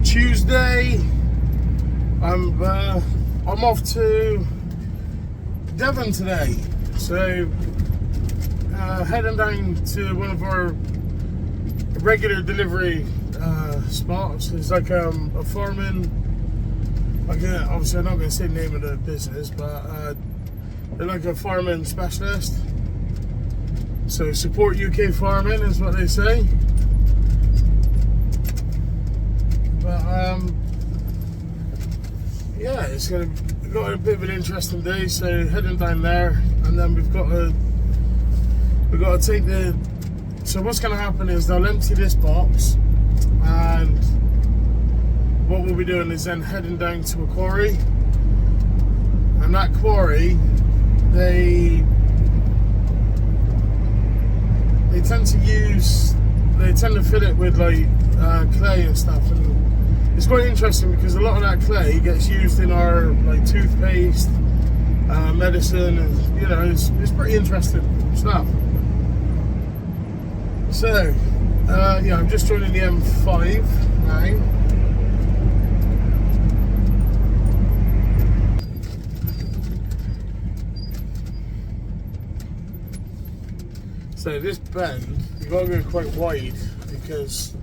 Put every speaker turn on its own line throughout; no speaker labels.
Tuesday. I'm off to Devon today, so heading down to one of our regular delivery spots. It's like a farming. Obviously, I'm not going to say the name of the business, but they're like a farming specialist. So support UK farming is what they say. But yeah, it's got a bit of an interesting day. So heading down there, and then we've got to take the. So what's going to happen is they'll empty this box, and what we'll be doing is then heading down to a quarry, and that quarry, they tend to fill it with like clay and stuff, and it's quite interesting because a lot of that clay gets used in our like toothpaste, medicine, and it's pretty interesting stuff. So yeah, I'm just joining the M5 now. So this bend, you've got to go quite wide because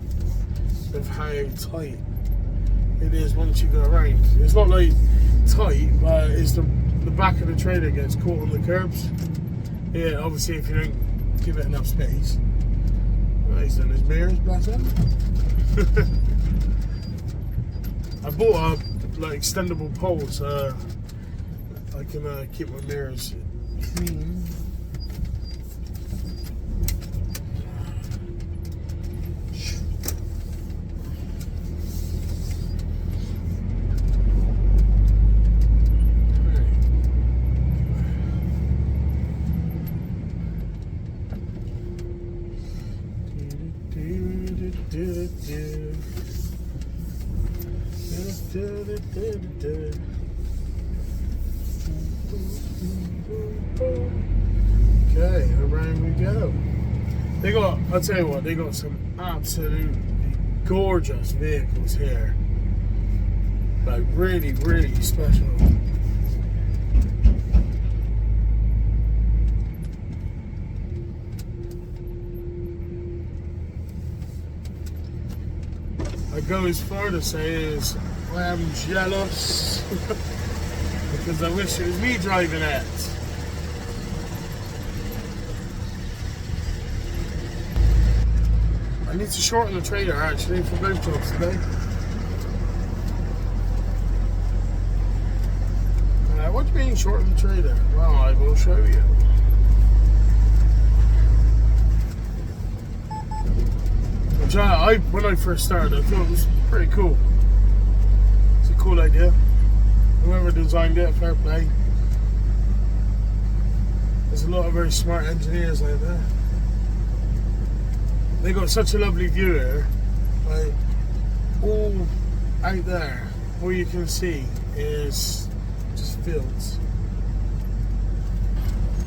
of how tight it is once you go around. It's not like tight, but it's the back of the trailer gets caught on the curbs. Yeah, obviously if you don't give it enough space. Well, he's done his mirrors, bless him. I bought a like extendable pole so I can keep my mirrors clean. Okay, around we go. I'll tell you what, they got some absolutely gorgeous vehicles here. Like really, really special. I go as far to say is I am jealous because I wish it was me driving it. I need to shorten the trailer actually for both jobs today. What do you mean shorten the trailer? Well, I will show you. Which when I first started, I thought it was pretty cool. It's a cool idea. Whoever designed it, fair play. There's a lot of very smart engineers out there. They got such a lovely view here. Like all out there, all you can see is just fields.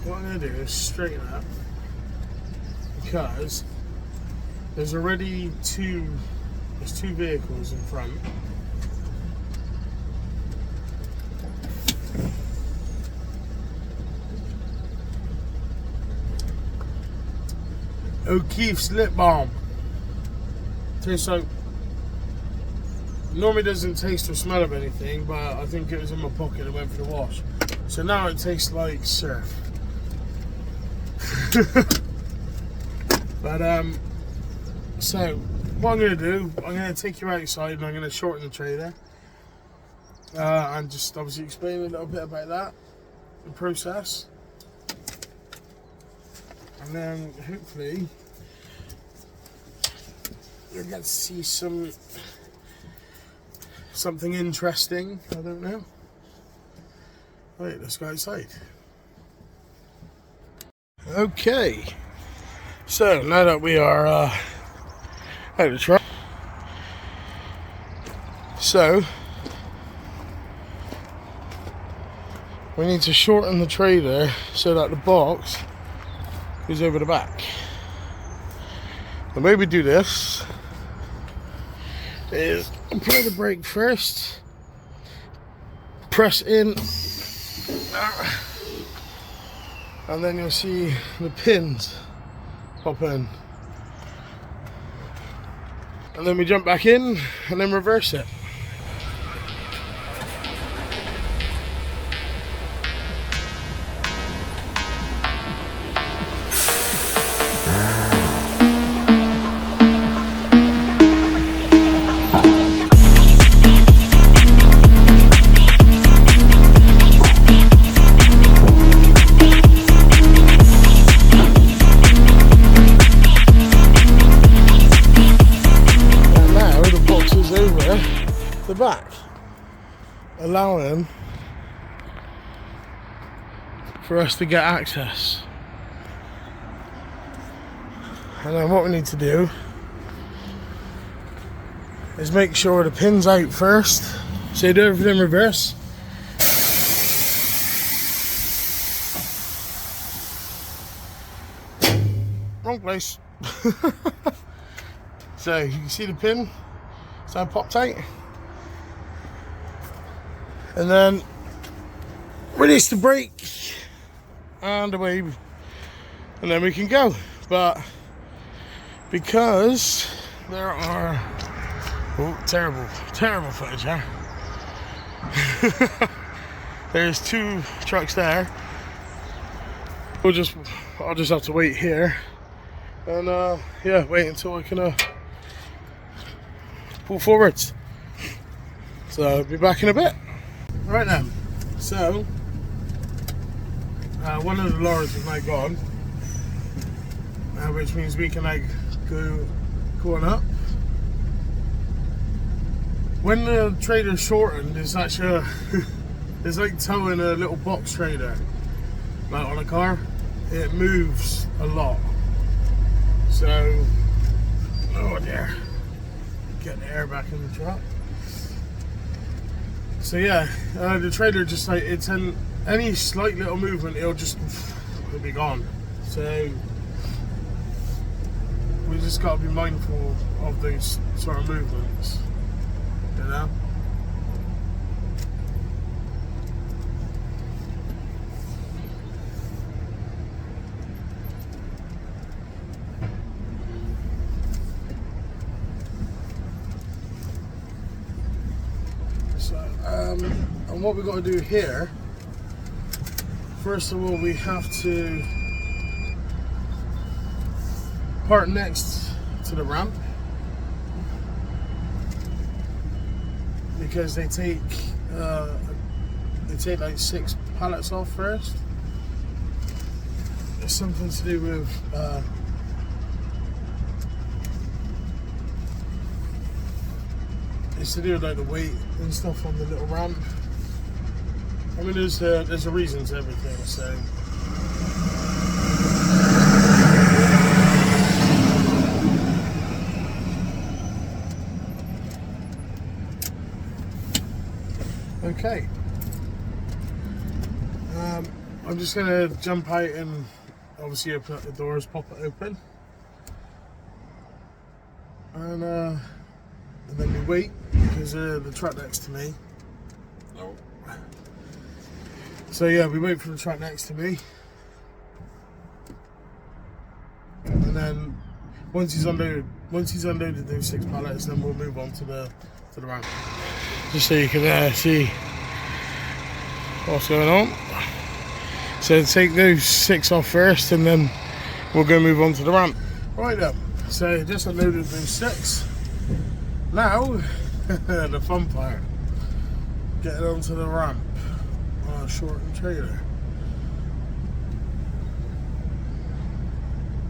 What I'm gonna do is straighten up because there's already two vehicles in front. O'Keefe's lip balm. Tastes like, normally doesn't taste or smell of anything, but I think it was in my pocket and went for the wash. So now it tastes like surf. But so what I'm going to do, I'm going to take you outside and I'm going to shorten the trailer and just obviously explain a little bit about that, the process, and then hopefully you'll get to see something interesting. I don't know. Right, let's go outside. Okay, so now that we are out of the truck, so we need to shorten the trailer so that the box goes over the back. The way we do this is apply the brake first, press in, and then you'll see the pins pop in. And then we jump back in and then reverse it. The back, allowing for us to get access. And then what we need to do is make sure the pin's out first. So you do everything in reverse. Wrong place. So you can see the pin, so I popped out. And then release the brake and away, and then we can go. But because there are terrible footage here. There's two trucks there. I'll just have to wait here, and yeah, wait until I can pull forwards. So I'll be back in a bit. Right then, so one of the lorries is now gone, which means we can like go on up. When the trailer's shortened, it's actually it's like towing a little box trailer, like on a car. It moves a lot. So, oh dear, get the air back in the truck. So yeah, the trailer just like, it's any slight little movement, it'll be gone. So we just got to be mindful of these sort of movements, you know. And what we've got to do here, first of all, we have to park next to the ramp, because they take like 6 pallets off first. It's something to do with it's to do with like the weight and stuff on the little ramp. I mean, there's a reason to everything, so. Okay. I'm just gonna jump out and obviously open up the doors, pop it open, and then we wait, because the truck next to me. Oh. So yeah, we wait for the truck next to me, and then once he's unloaded those 6 pallets, then we'll move on to the ramp. Just so you can see what's going on. So take those 6 off first, and then we'll go move on to the ramp. Right then, so just unloaded those 6. Now, the fun part, getting onto the ramp on a shortened trailer.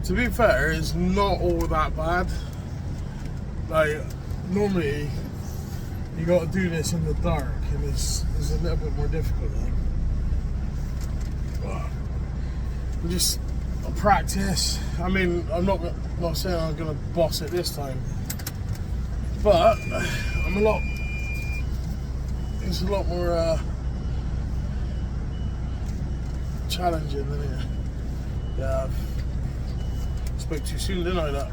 To be fair, it's not all that bad. Like, normally you got to do this in the dark, and it's a little bit more difficult. But we just practice. I mean, I'm not saying I'm gonna boss it this time, but it's a lot more challenging than it. Yeah, I spoke too soon, didn't I? That.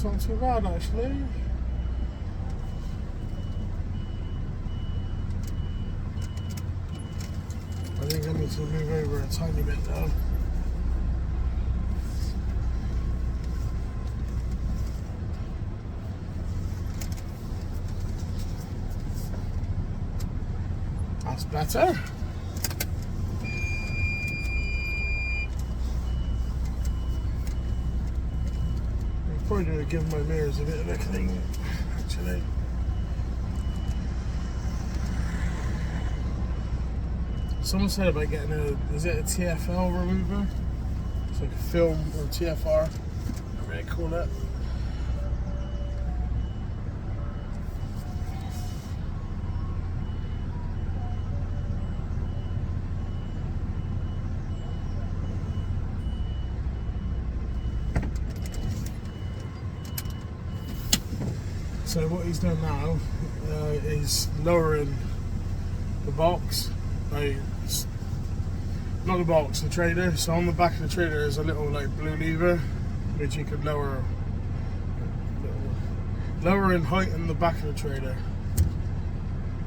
It's not too bad actually. I think I need to move over a tiny bit though. That's better. I'm probably going to give my mirrors a bit of a clean, actually. Someone said about getting is it a TFL remover? It's like a film or TFR, whatever they call it. So what he's done now is lowering the box, like not the box, the trailer. So on the back of the trailer is a little like blue lever, which you could lower in height in the back of the trailer,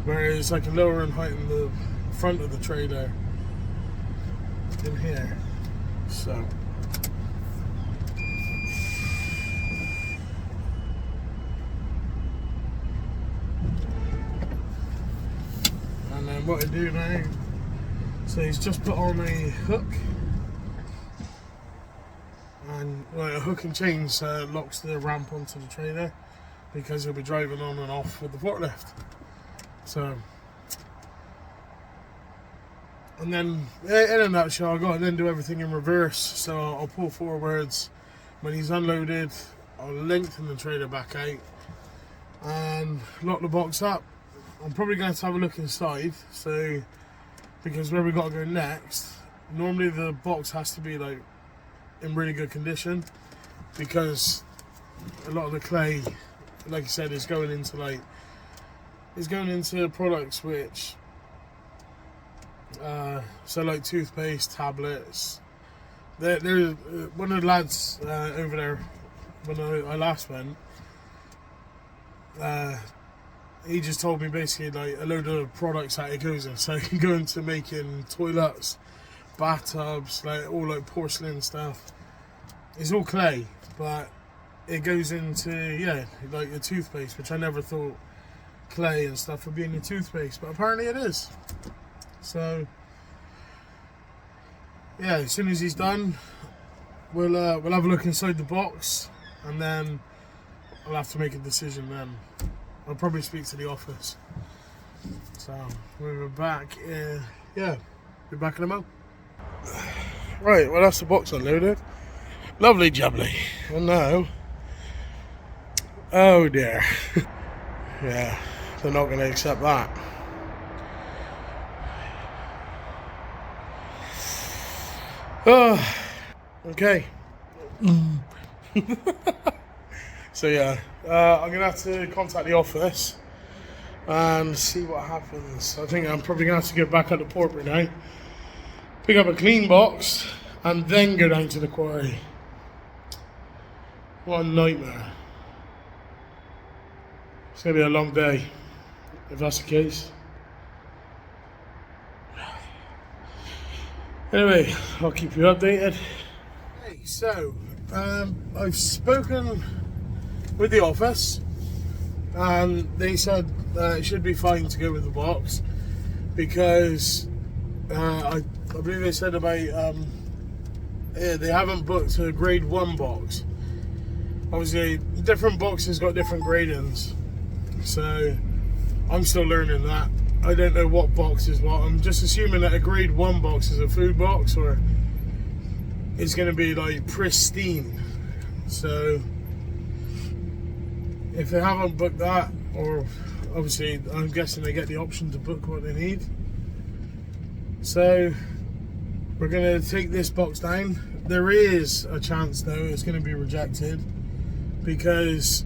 whereas I can lower in height in the front of the trailer in here. So. And then what I do now, so he's just put on a hook, and well, a hook and chain locks the ramp onto the trailer, because he'll be driving on and off with the forklift. So, and then in a nutshell, I've got to then do everything in reverse. So I'll pull forwards when he's unloaded, I'll lengthen the trailer back out and lock the box up. I'm probably going to have a look inside, so because where we got to go next, normally the box has to be like in really good condition, because a lot of the clay, like I said, is going into products which so like toothpaste, tablets. There one of the lads over there when I last went, he just told me basically like a load of products that it goes in. So you can go into making toilets, bathtubs, like all like porcelain stuff. It's all clay, but it goes into, yeah, like a toothpaste, which I never thought clay and stuff would be in your toothpaste, but apparently it is. So yeah, as soon as he's done, we'll have a look inside the box, and then I'll have to make a decision then. I'll probably speak to the office. So we're back. Yeah, we're back in a moment. Right, well that's the box unloaded. Lovely jubbly. And now, oh dear. Yeah, they're not going to accept that. Oh, okay. So yeah, I'm going to have to contact the office and see what happens. I think I'm probably going to have to get back at the Portbury now, pick up a clean box, and then go down to the quarry. What a nightmare. It's going to be a long day, if that's the case. Anyway, I'll keep you updated. Okay, so I've spoken with the office, and they said it should be fine to go with the box, because I believe they said about they haven't booked a grade 1 box. Obviously different boxes got different gradings, so I'm still learning that. I don't know what box is what. I'm just assuming that a grade 1 box is a food box, or it's going to be like pristine. So if they haven't booked that, or obviously I'm guessing they get the option to book what they need. So we're going to take this box down. There is a chance though it's going to be rejected, because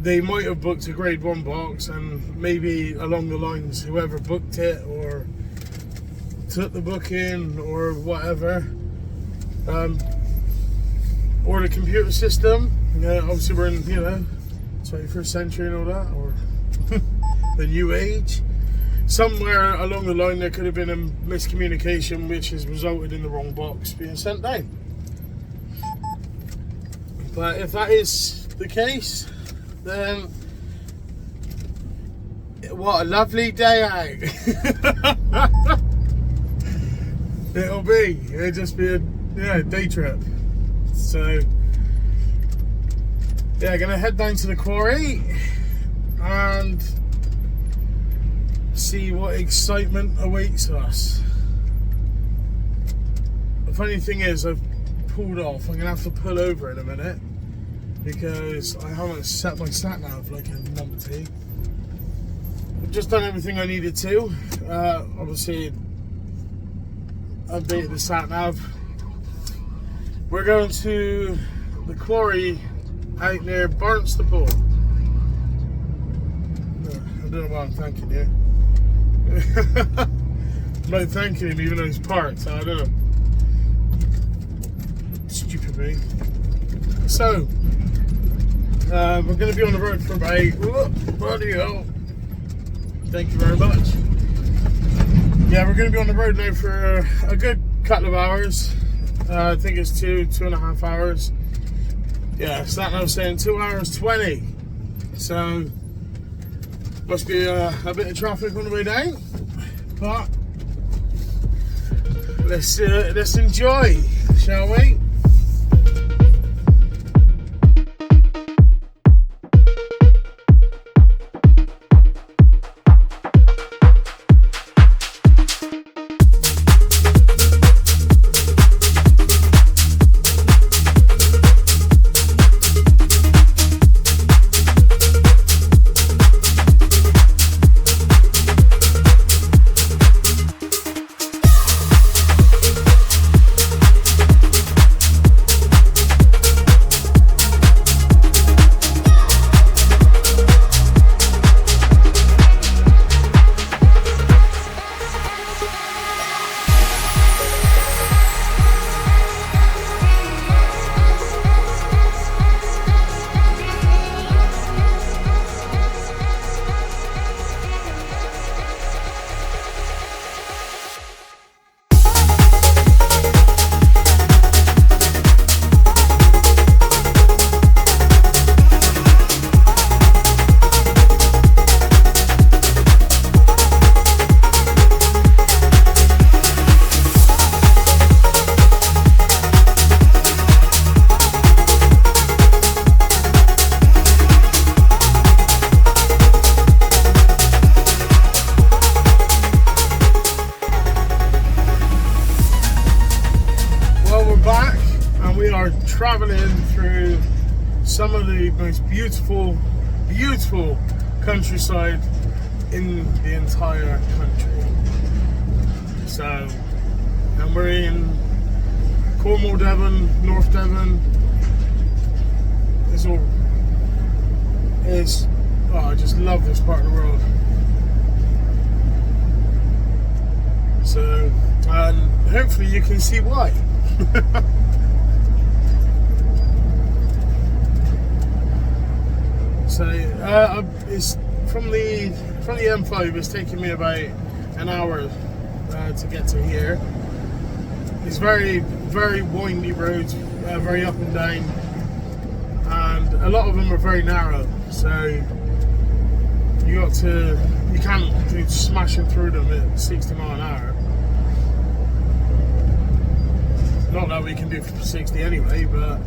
they might have booked a grade 1 box, and maybe along the lines whoever booked it or took the booking or whatever, or the computer system Yeah, obviously we're in, 21st century and all that, or the new age. Somewhere along the line there could have been a miscommunication which has resulted in the wrong box being sent down. But if that is the case, then what a lovely day out. It'll just be a day trip. So yeah, gonna head down to the quarry and see what excitement awaits us. The funny thing is, I've pulled off. I'm gonna have to pull over in a minute because I haven't set my sat nav like a numpty. I've just done everything I needed to. Obviously, updated the sat nav. We're going to the quarry out near Barnstaple. I don't know why I'm thanking you. I'm not thanking him even though he's parked, so I don't know. Stupid me. So, we're going to be on the road for about, bloody hell. Thank you very much. Yeah, we're going to be on the road now for a good couple of hours. I think it's 2.5 hours. Yeah, sat nav saying 2 hours 20. So, must be a bit of traffic on the way down. But, let's enjoy, shall we? Traveling through some of the most beautiful countryside in the entire country. So, and we're in Cornwall, Devon, North Devon. I just love this part of the world. So, and hopefully you can see why. So it's from the M5. It's taking me about an hour to get to here. It's very, very windy roads, very up and down, and a lot of them are very narrow. So you can't be smashing through them at 60 mile an hour. Not that we can do 60 anyway, but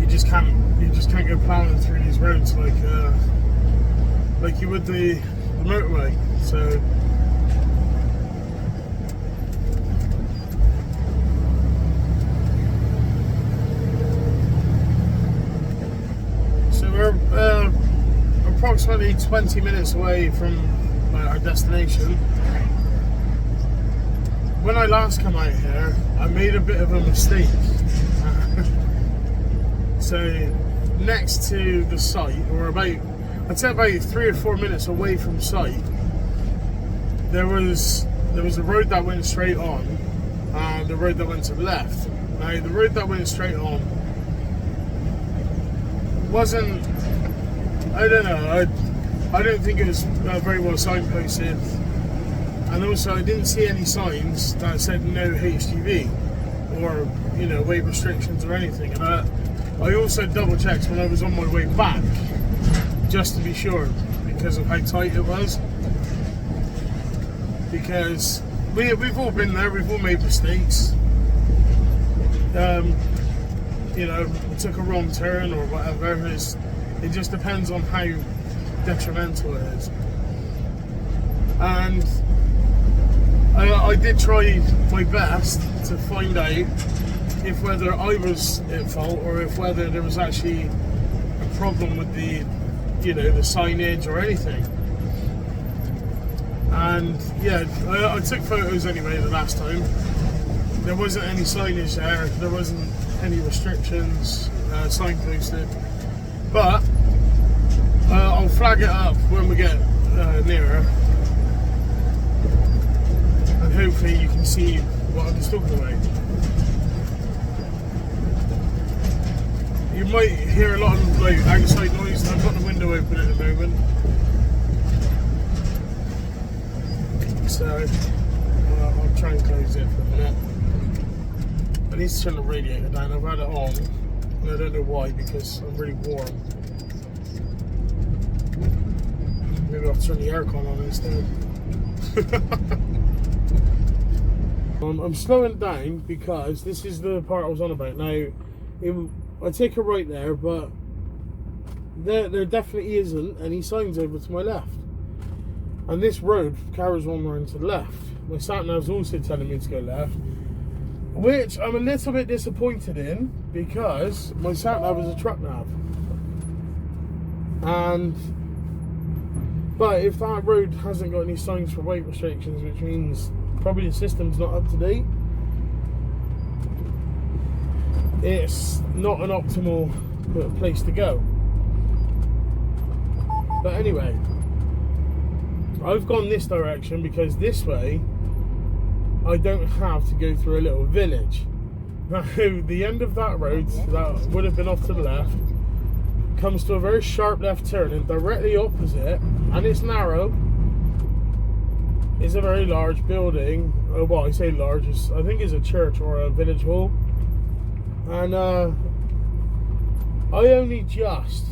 you just can't go plowing through these roads like you would the motorway. So we're approximately 20 minutes away from our destination. When I last come out here, I made a bit of a mistake. So next to the site, or I'd say about 3 or 4 minutes away from site, there was a road that went straight on and a road that went to the left. Now the road that went straight on wasn't, I don't know, I don't think it was very well signposted, and also I didn't see any signs that said no HGV or, you know, weight restrictions or anything. And I also double checked when I was on my way back, just to be sure, because of how tight it was. Because we've all been there, we've all made mistakes. You know, we took a wrong turn or whatever. It just depends on how detrimental it is. And I did try my best to find out if whether I was at fault or if whether there was actually a problem with the, you know, the signage or anything. And yeah, I took photos anyway the last time. There wasn't any signage there. There wasn't any restrictions signposted. But I'll flag it up when we get nearer. And hopefully you can see what I'm just talking about. You might hear a lot of like outside noise. I've got the window open at the moment. So I'll try and close it for a minute. I need to turn the radiator down. I've had it on, and I don't know why, because I'm really warm. Maybe I'll turn the aircon on instead. I'm slowing down because this is the part I was on about. Now, I take a right there, but there definitely isn't any signs over to my left. And this road carries on around to the left. My sat nav's also telling me to go left, which I'm a little bit disappointed in, because my sat nav is a truck nav. But if that road hasn't got any signs for weight restrictions, which means probably the system's not up to date, it's not an optimal place to go. But anyway, I've gone this direction because this way I don't have to go through a little village. Now, the end of that road that would have been off to the left comes to a very sharp left turn, and directly opposite, and it's narrow, is a very large building. Well, I say large, I think it's a church or a village hall. And I only just,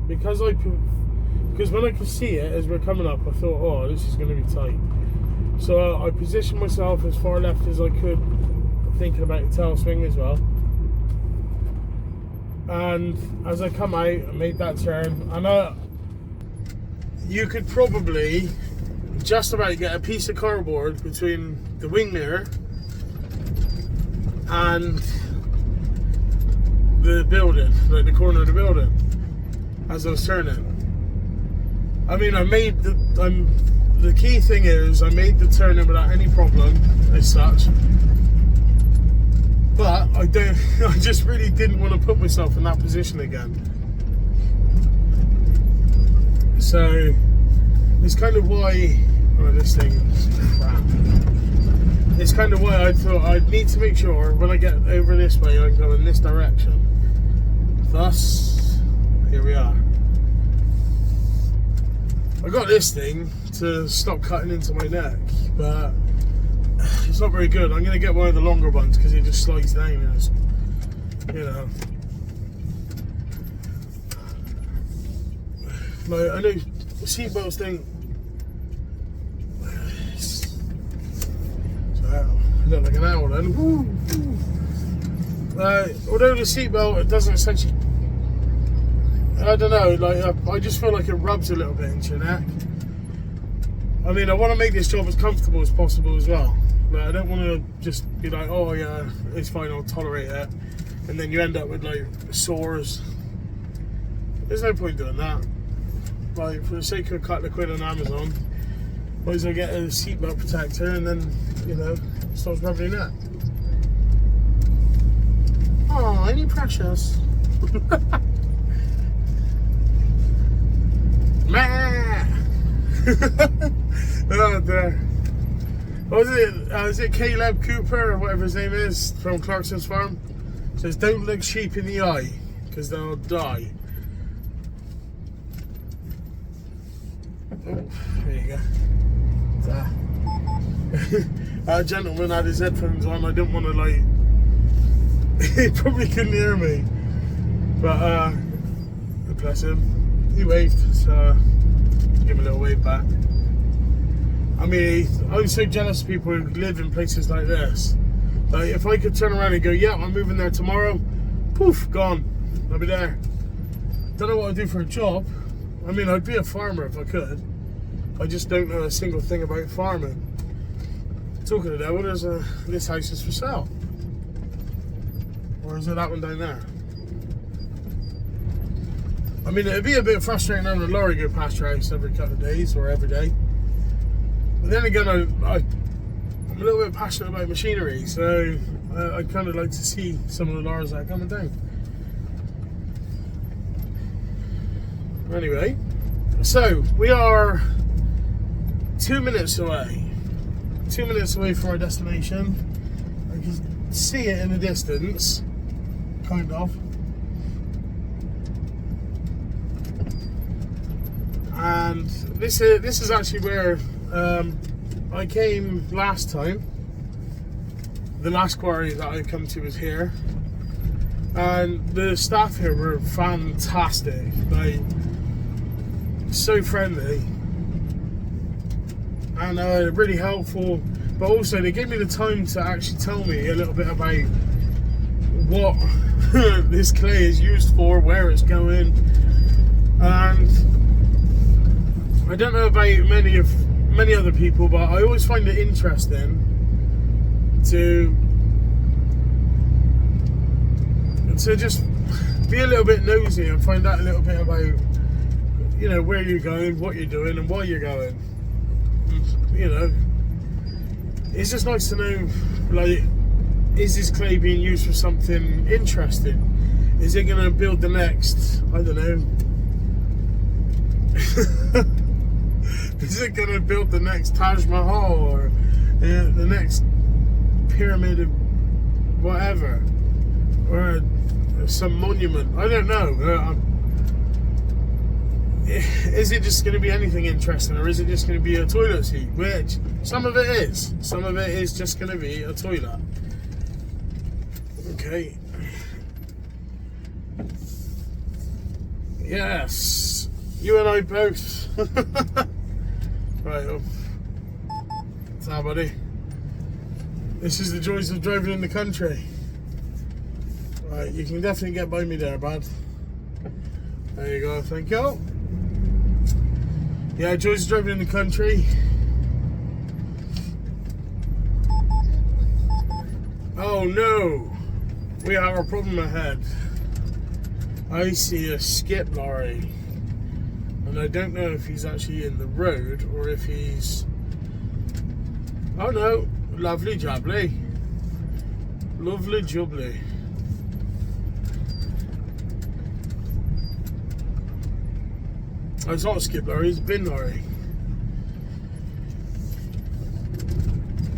because when I could see it as we're coming up, I thought, oh, this is going to be tight. So I positioned myself as far left as I could, thinking about the tail swing as well. And as I come out, I made that turn, and you could probably just about get a piece of cardboard between the wing mirror and the building, like the corner of the building, as I was turning. I mean, the key thing is I made the turning without any problem as such. But I just really didn't want to put myself in that position again. So it's kind of why, oh, this thing is crap. It's kind of why I thought I'd need to make sure when I get over this way I go in this direction. Thus, here we are. I got this thing to stop cutting into my neck, but it's not very good. I'm going to get one of the longer ones because it just slides down, and it's, you know. Like, I know seatbelts don't. So, I look like an owl then. Although the seatbelt, it doesn't essentially. I don't know, like I just feel like it rubs a little bit into your neck. I mean, I want to make this job as comfortable as possible as well. Like, I don't want to just be like, oh yeah, it's fine, I'll tolerate it, and then you end up with like sores. There's no point doing that. Like, for the sake of a couple of quid on Amazon, might as well get a seatbelt protector, and then, you know, it stops rubbing your neck. Oh, ain't he precious? Oh dear. What was it? Is it Caleb Cooper or whatever his name is from Clarkson's Farm? It says, don't look sheep in the eye. because they'll die. Oh, there you go. That gentleman had his headphones on. I didn't want to like. He probably couldn't hear me, but bless him. He waved, so give him a little wave back. I mean, I'm so jealous of people who live in places like this. Like, if I could turn around and go, yeah, I'm moving there tomorrow, poof, gone. I'll be there. Don't know what I'd do for a job. I mean, I'd be a farmer if I could. I just don't know a single thing about farming. Talking of that, this house is for sale. Or is it that one down there? I mean, it'd be a bit frustrating having a lorry go past your house every couple of days or every day. But then again, I'm a little bit passionate about machinery, so I'd kind of like to see some of the lorries that are coming down. Anyway, so we are 2 minutes away. 2 minutes away from our destination. I can see it in the distance, kind of. And this is actually where I came last time. The last quarry that I come to was here, and the staff here were fantastic. Like, so friendly and really helpful. But also, they gave me the time to actually tell me a little bit about what this clay is used for, where it's going, and I don't know about many other people, but I always find it interesting to just be a little bit nosy and find out a little bit about, you know, where you're going, what you're doing, and why you're going. You know, it's just nice to know, like, is this clay being used for something interesting? Is it going to build the next, I don't know, is it going to build the next Taj Mahal or the next pyramid of whatever, or some monument? I don't know. Is it just going to be anything interesting, or is it just going to be a toilet seat? Which some of it is. Some of it is just going to be a toilet. Okay. Yes. You and I both. Right up. So, buddy. This is the joys of driving in the country. Right, you can definitely get by me there, bud. There you go, thank you. Yeah, joys of driving in the country. Oh no! We have a problem ahead. I see a skip lorry. And I don't know if he's actually in the road or if he's... Oh no, lovely jubbly. Lovely jubbly. Oh, it's not a skip lorry, it's a bin lorry.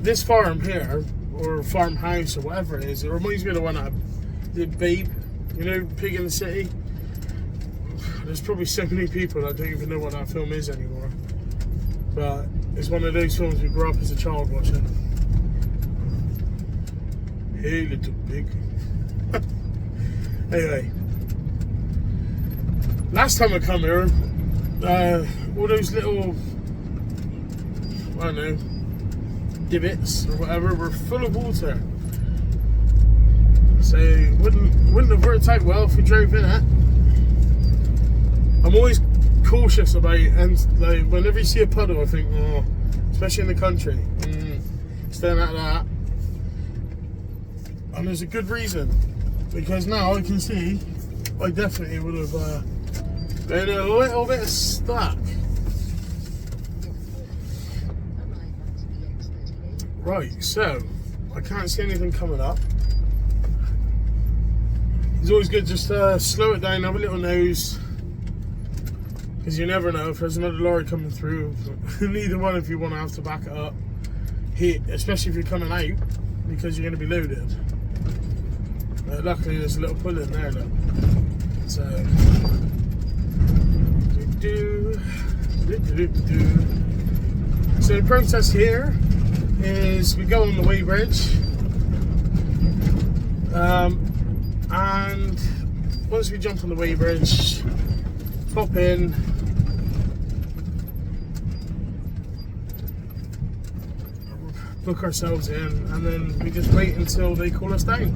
This farm here, or farmhouse or whatever it is, it reminds me of the one I did, Babe. You know, Pig in the City? There's probably so many people that don't even know what that film is anymore. But it's one of those films we grew up as a child watching. Hey, little pig. Anyway. Last time I come here, all those little, I don't know, divots or whatever were full of water. So wouldn't have worked out well if we drove in it. I'm always cautious about it, and like whenever you see a puddle, I think, oh, especially in the country, staying out of that. And there's a good reason, because now I can see I definitely would have been a little bit stuck. Right, so I can't see anything coming up. It's always good just to slow it down, have a little nose. Because you never know if there's another lorry coming through. Neither one of you want to have to back it up. Especially if you're coming out, because you're going to be loaded. Luckily there's a little pull in there, look. So, so the process here is we go on the weighbridge, and once we jump on the weighbridge, pop in, book ourselves in, and then we just wait until they call us down.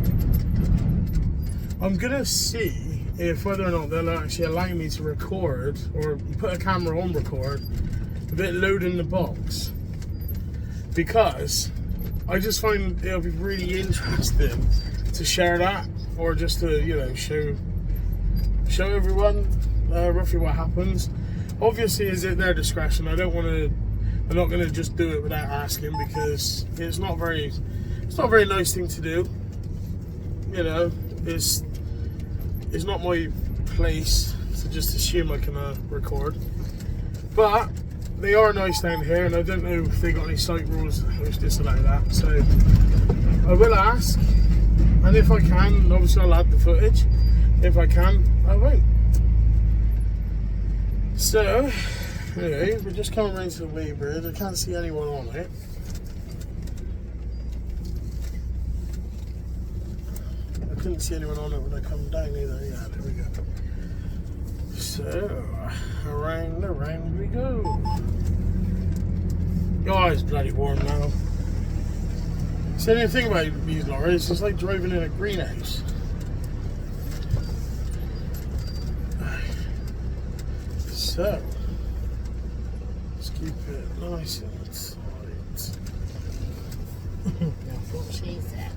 I'm gonna see if whether or not they'll actually allow me to record or put a camera on record a bit loading the box, because I just find it'll be really interesting to share that, or just to, you know, show everyone roughly what happens. Obviously, is at their discretion. I'm not going to just do it without asking, because it's not a very nice thing to do. You know, it's not my place to just assume I can record. But they are nice down here, and I don't know if they got any site rules which disallow that. So I will ask, and if I can, obviously I'll add the footage. If I can, I won't. So anyway, we're just coming around to the weighbridge. I can't see anyone on it. I couldn't see anyone on it when I come down either. Yeah, there we go. So, around we go. Oh, it's bloody warm now. So the thing about these lorries, it's like driving in a greenhouse. So, let's keep it nice and tight.
That's what she said.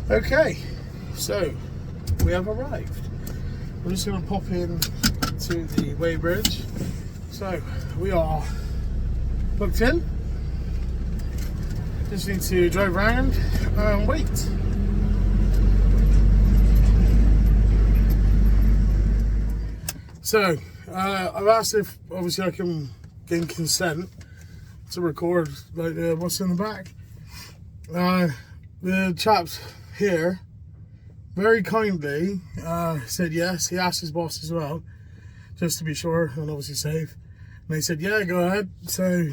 Okay, so we have arrived. We're just going to pop in to the weighbridge. So we are booked in. Just need to drive around and wait. So I've asked if obviously I can gain consent to record like what's in the back. The chaps here very kindly said yes. He asked his boss as well, just to be sure and obviously safe. And they said, yeah, go ahead. So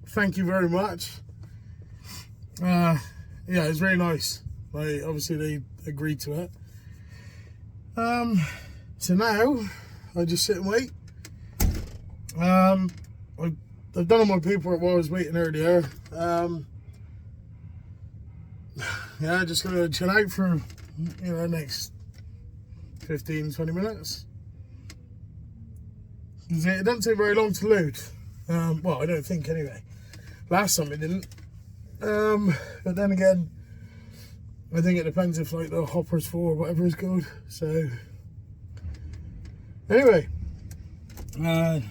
thank you very much. Yeah, it was very nice. Like, obviously they agreed to it. So now I just sit and wait. I've done all my paperwork while I was waiting earlier. Yeah, just gonna chill out for, you know, the next 15-20 minutes. It doesn't take very long to load. Well, I don't think anyway. Last time it didn't. But then again, I think it depends if like the hopper's full or whatever is good. So anyway, we'll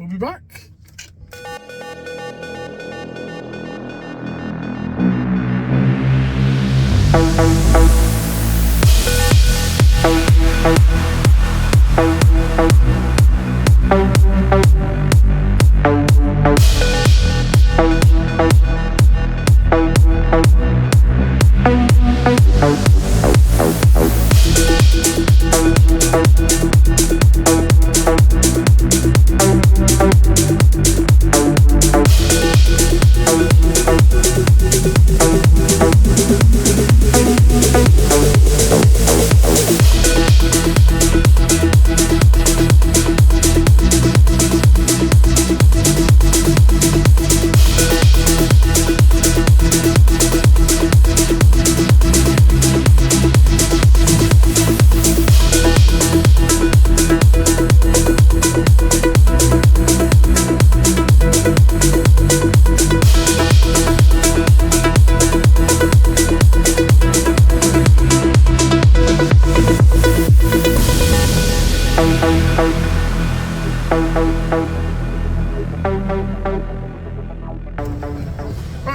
be back.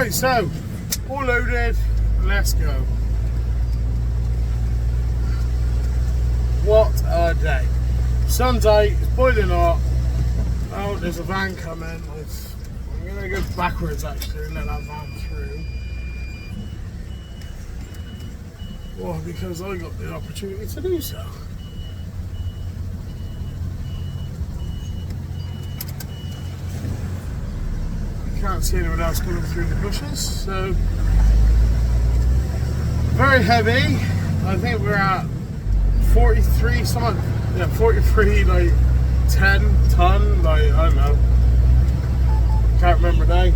Right, so all loaded, let's go. What a day. Sun's out, it's boiling hot. Oh, there's a van coming. I'm going to go backwards actually and let that van through. Well, because I got the opportunity to do so. Can't see anyone else coming through the bushes, so very heavy. I think we're at 43 something, yeah, 43 like 10 ton, like I don't know, can't remember now.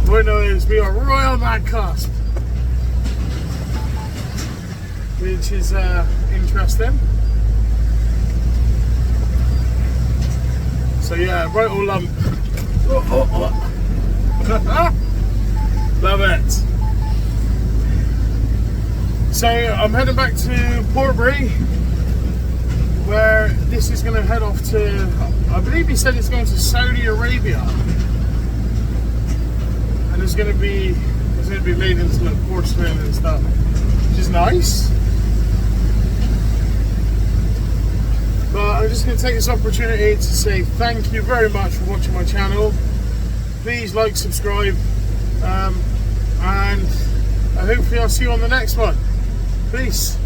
What I know is we are right on that cusp, which is interesting. So yeah, right all lump. Love it. So I'm heading back to Portbury, where this is going to head off to, I believe he said it's going to Saudi Arabia, and it's going to be made into like porcelain and stuff, which is nice. But I'm just going to take this opportunity to say thank you very much for watching my channel. Please like, subscribe, and hopefully I'll see you on the next one. Peace.